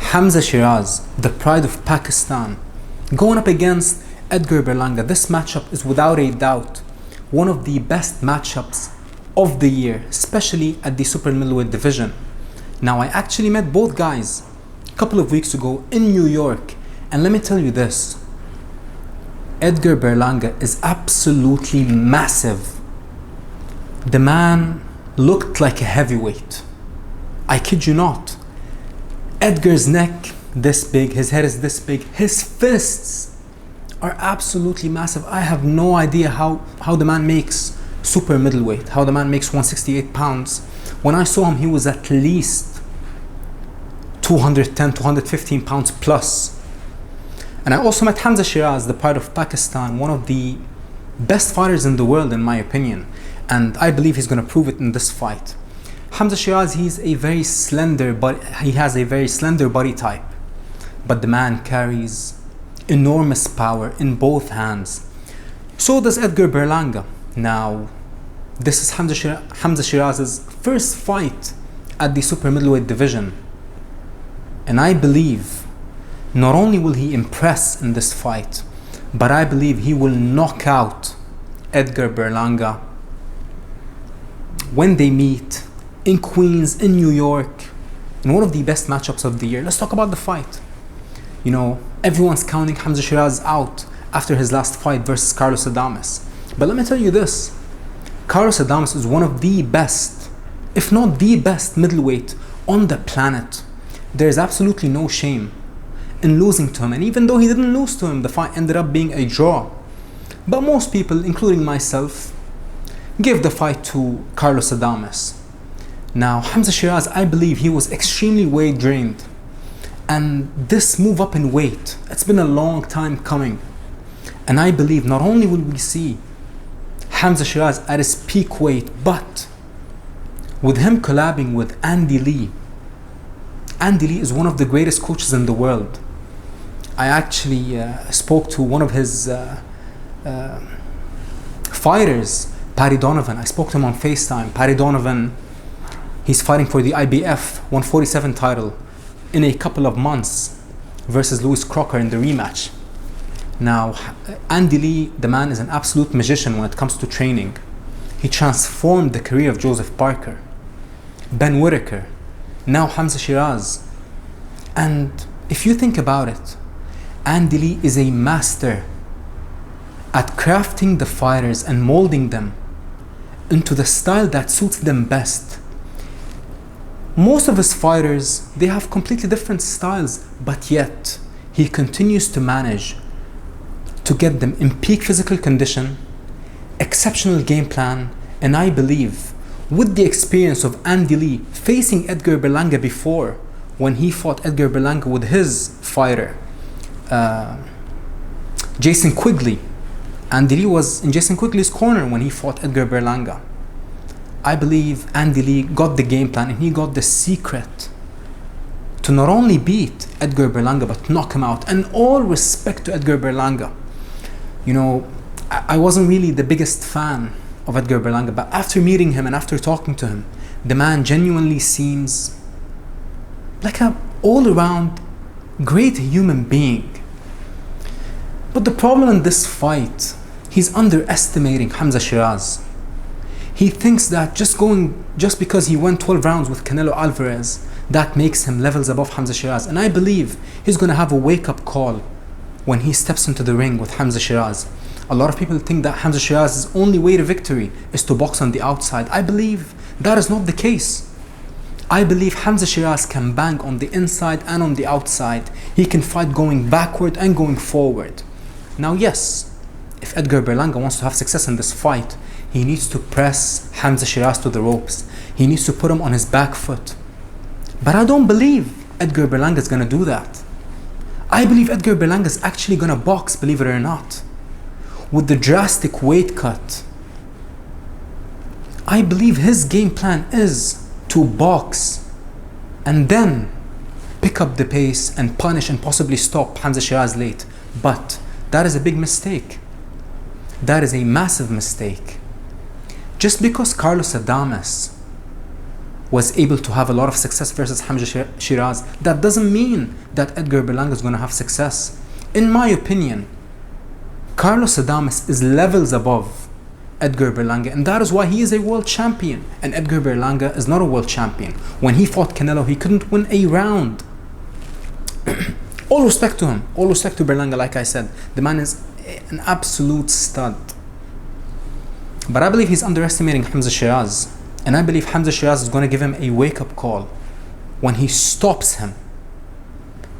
Hamzah Sheeraz, the pride of Pakistan, going up against Edgar Berlanga. This matchup is without a doubt one of the best matchups of the year, especially at the super middleweight division. Now, I actually met both guys a couple of weeks ago in New York, and let me tell you this: Edgar Berlanga is absolutely massive. The man looked like a heavyweight. I kid you not. Edgar's neck this big, his head is this big, his fists are absolutely massive. I have no idea how the man makes super middleweight, how the man makes 168 pounds. When I saw him, he was at least 210, 215 pounds plus. And I also met Hamzah Sheeraz, the pride of Pakistan, one of the best fighters in the world in my opinion, and I believe he's going to prove it in this fight. Hamzah Sheeraz, he has a very slender body type, but the man carries enormous power in both hands. So does Edgar Berlanga. Now, this is Hamzah Sheeraz's first fight at the super middleweight division, and I believe not only will he impress in this fight, but I believe he will knock out Edgar Berlanga when they meet in Queens, in New York, in one of the best matchups of the year. Let's talk about the fight. You know, everyone's counting Hamzah Sheeraz out after his last fight versus Carlos Adames. But let me tell you this: Carlos Adames is one of the best, if not the best middleweight on the planet. There's absolutely no shame in losing to him. And even though he didn't lose to him, the fight ended up being a draw. But most people, including myself, gave the fight to Carlos Adames. Now, Hamzah Sheeraz, I believe he was extremely weight drained. And this move up in weight, it's been a long time coming. And I believe not only will we see Hamzah Sheeraz at his peak weight, but with him collabing with Andy Lee. Andy Lee is one of the greatest coaches in the world. I actually spoke to one of his fighters, Paddy Donovan. I spoke to him on FaceTime. Paddy Donovan, he's fighting for the IBF 147 title in a couple of months versus Lewis Crocker in the rematch. Now, Andy Lee, the man is an absolute magician when it comes to training. He transformed the career of Joseph Parker, Ben Whittaker, now Hamzah Sheeraz. And if you think about it, Andy Lee is a master at crafting the fighters and molding them into the style that suits them best. Most of his fighters, they have completely different styles, but yet he continues to manage to get them in peak physical condition, exceptional game plan, and I believe with the experience of Andy Lee facing Edgar Berlanga before, when he fought Edgar Berlanga with his fighter, Jason Quigley. Andy Lee was in Jason Quigley's corner when he fought Edgar Berlanga. I believe Andy Lee got the game plan and he got the secret to not only beat Edgar Berlanga but knock him out. And all respect to Edgar Berlanga. You know, I wasn't really the biggest fan of Edgar Berlanga, but after meeting him and after talking to him, the man genuinely seems like an all-around great human being. But the problem in this fight, he's underestimating Hamzah Sheeraz. He thinks that just because he went 12 rounds with Canelo Alvarez, that makes him levels above Hamzah Sheeraz. And I believe he's going to have a wake-up call when he steps into the ring with Hamzah Sheeraz. A lot of people think that Hamzah Sheeraz's only way to victory is to box on the outside. I believe that is not the case. I believe Hamzah Sheeraz can bang on the inside and on the outside. He can fight going backward and going forward. Now, yes, if Edgar Berlanga wants to have success in this fight, he needs to press Hamzah Sheeraz to the ropes. He needs to put him on his back foot. But I don't believe Edgar Berlanga is going to do that. I believe Edgar Berlanga is actually going to box, believe it or not. With the drastic weight cut, I believe his game plan is to box and then pick up the pace and punish and possibly stop Hamzah Sheeraz late. But that is a big mistake. That is a massive mistake. Just because Carlos Adames was able to have a lot of success versus Hamzah Sheeraz, that doesn't mean that Edgar Berlanga is going to have success. In my opinion, Carlos Adames is levels above Edgar Berlanga, and that is why he is a world champion, and Edgar Berlanga is not a world champion. When he fought Canelo, he couldn't win a round. All respect to him, all respect to Berlanga. Like I said, the man is an absolute stud. But I believe he's underestimating Hamzah Sheeraz, and I believe Hamzah Sheeraz is going to give him a wake-up call when he stops him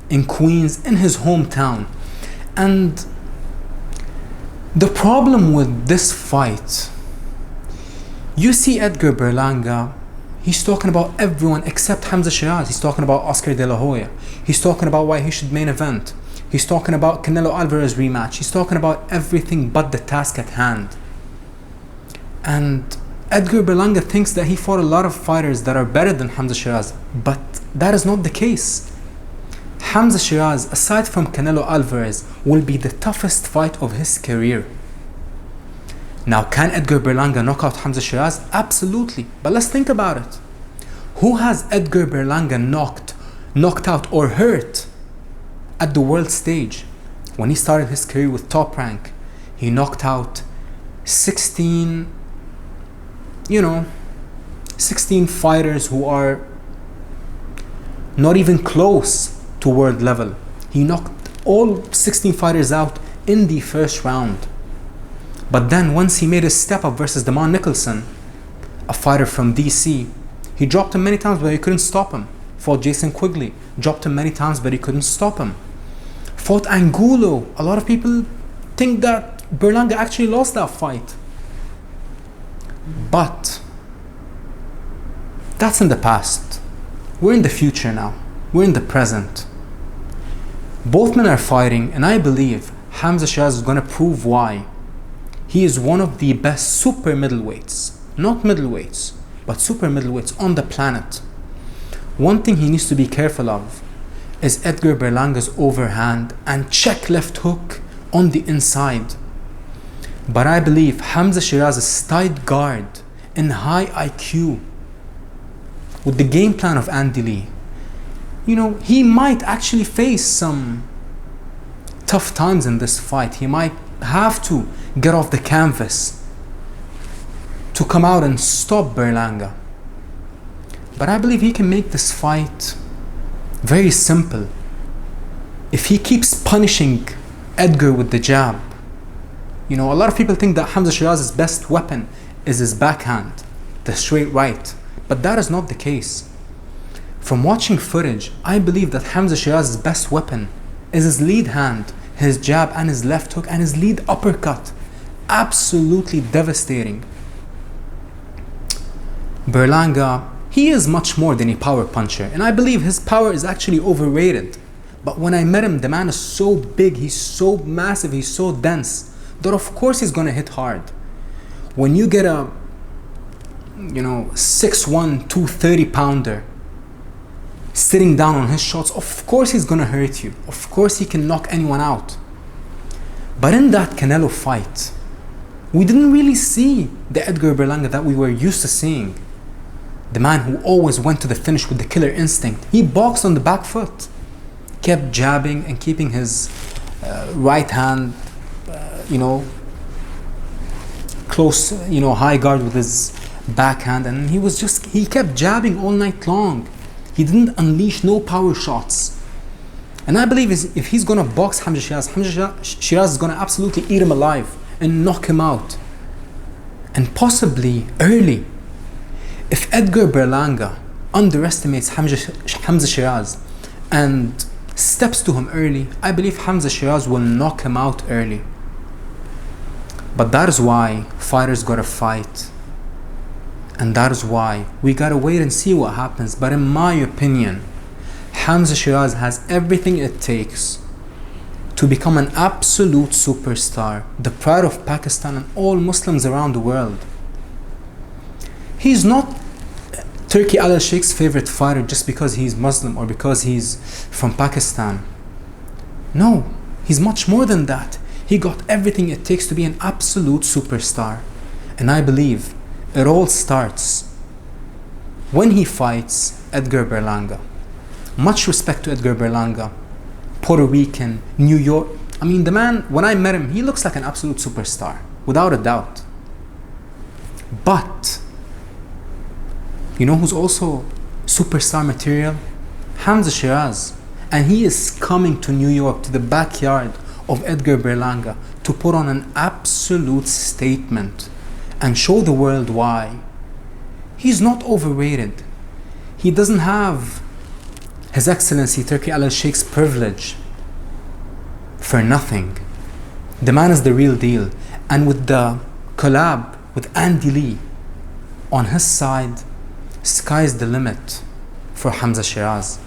in Queens, in his hometown. And the problem with this fight, you see Edgar Berlanga, he's talking about everyone except Hamzah Sheeraz. He's talking about Oscar De La Hoya. He's talking about why he should main event. He's talking about Canelo Alvarez rematch. He's talking about everything but the task at hand. And Edgar Berlanga thinks that he fought a lot of fighters that are better than Hamzah Sheeraz, but that is not the case. Hamzah Sheeraz, aside from Canelo Alvarez, will be the toughest fight of his career. Now, can Edgar Berlanga knock out Hamzah Sheeraz? Absolutely. But let's think about it. Who has Edgar Berlanga knocked out or hurt at the world stage? When he started his career with Top Rank, he knocked out 16 fighters who are not even close to world level. He knocked all 16 fighters out in the first round. But then once he made his step up versus Damon Nicholson, a fighter from DC, he dropped him many times but he couldn't stop him. Fought Jason Quigley, dropped him many times but he couldn't stop him. Fought Angulo. A lot of people think that Berlanga actually lost that fight. But that's in the past. We're in the future now. We're in the present. Both men are fighting, and I believe Hamzah Sheeraz is going to prove why. He is one of the best super middleweights. Not middleweights, but super middleweights on the planet. One thing he needs to be careful of is Edgar Berlanga's overhand and check left hook on the inside. But I believe Hamzah Sheeraz's tight guard and high IQ, with the game plan of Andy Lee, he might actually face some tough times in this fight. He might have to get off the canvas to come out and stop Berlanga. But I believe he can make this fight very simple if he keeps punishing Edgar with the jab. A lot of people think that Hamzah Sheeraz's best weapon is his backhand, the straight right, but that is not the case. From watching footage, I believe that Hamzah Sheeraz's best weapon is his lead hand, his jab and his left hook and his lead uppercut. Absolutely devastating. Berlanga, he is much more than a power puncher, and I believe his power is actually overrated. But when I met him, the man is so big, he's so massive, he's so dense, that of course he's gonna hit hard. When you get a 6'1", 230 pounder sitting down on his shots, of course he's gonna hurt you. Of course he can knock anyone out. But in that Canelo fight, we didn't really see the Edgar Berlanga that we were used to seeing. The man who always went to the finish with the killer instinct. He boxed on the back foot, kept jabbing and keeping his right hand close, high guard with his backhand, and he kept jabbing all night long. He didn't unleash no power shots. And I believe if he's gonna box Hamzah Sheeraz is gonna absolutely eat him alive and knock him out. And possibly early. If Edgar Berlanga underestimates Hamzah Sheeraz and steps to him early, I believe Hamzah Sheeraz will knock him out early. But that is why fighters gotta fight. And that is why we gotta wait and see what happens. But in my opinion, Hamzah Sheeraz has everything it takes to become an absolute superstar, the pride of Pakistan and all Muslims around the world. He's not Turki Alalshikh's favorite fighter just because he's Muslim or because he's from Pakistan. No, he's much more than that. He got everything it takes to be an absolute superstar. And I believe it all starts when he fights Edgar Berlanga. Much respect to Edgar Berlanga, Puerto Rican, New York. I mean, the man, when I met him, he looks like an absolute superstar, without a doubt. But, you know who's also superstar material? Hamzah Sheeraz. And he is coming to New York, to the backyard of Edgar Berlanga, to put on an absolute statement and show the world why. He's not overrated. He doesn't have His Excellency Turki Alalshikh's privilege for nothing. The man is the real deal. And with the collab with Andy Lee on his side, sky's the limit for Hamzah Sheeraz.